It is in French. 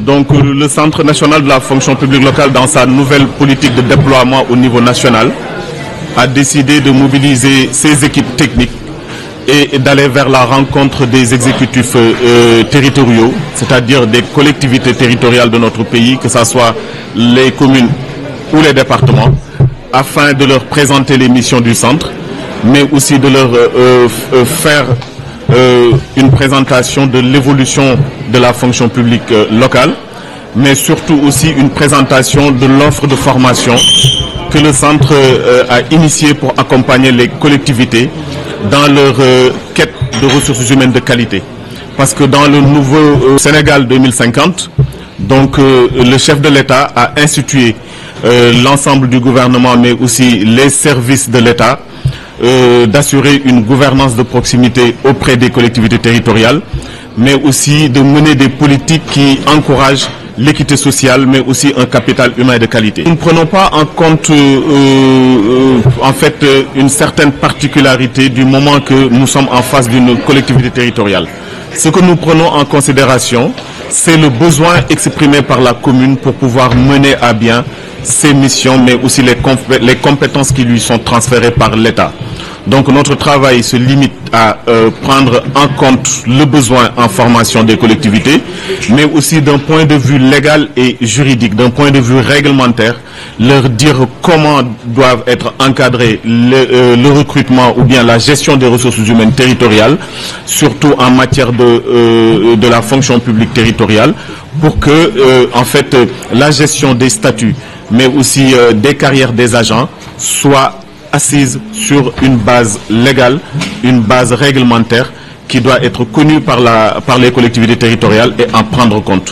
Donc le Centre national de la fonction publique locale, dans sa nouvelle politique de déploiement au niveau national, a décidé de mobiliser ses équipes techniques et d'aller vers la rencontre des exécutifs territoriaux, c'est-à-dire des collectivités territoriales de notre pays, que ce soit les communes ou les départements, afin de leur présenter les missions du centre, mais aussi de leur faire une présentation de l'évolution de la fonction publique locale, mais surtout aussi une présentation de l'offre de formation que le centre a initiée pour accompagner les collectivités dans leur quête de ressources humaines de qualité. Parce que dans le nouveau Sénégal 2050, donc le chef de l'État a institué l'ensemble du gouvernement, mais aussi les services de l'État, d'assurer une gouvernance de proximité auprès des collectivités territoriales, mais aussi de mener des politiques qui encouragent l'équité sociale, mais aussi un capital humain de qualité. Nous ne prenons pas en compte en fait une certaine particularité du moment que nous sommes en face d'une collectivité territoriale. Ce que nous prenons en considération, c'est le besoin exprimé par la commune pour pouvoir mener à bien ses missions, mais aussi les compétences qui lui sont transférées par l'État. Donc notre travail se limite à prendre en compte le besoin en formation des collectivités, mais aussi d'un point de vue légal et juridique, d'un point de vue réglementaire, leur dire comment doivent être encadrés le recrutement ou bien la gestion des ressources humaines territoriales, surtout en matière de la fonction publique territoriale, pour que en fait la gestion des statuts, mais aussi des carrières des agents soit assise sur une base légale, une base réglementaire qui doit être connue par les collectivités territoriales et en prendre compte.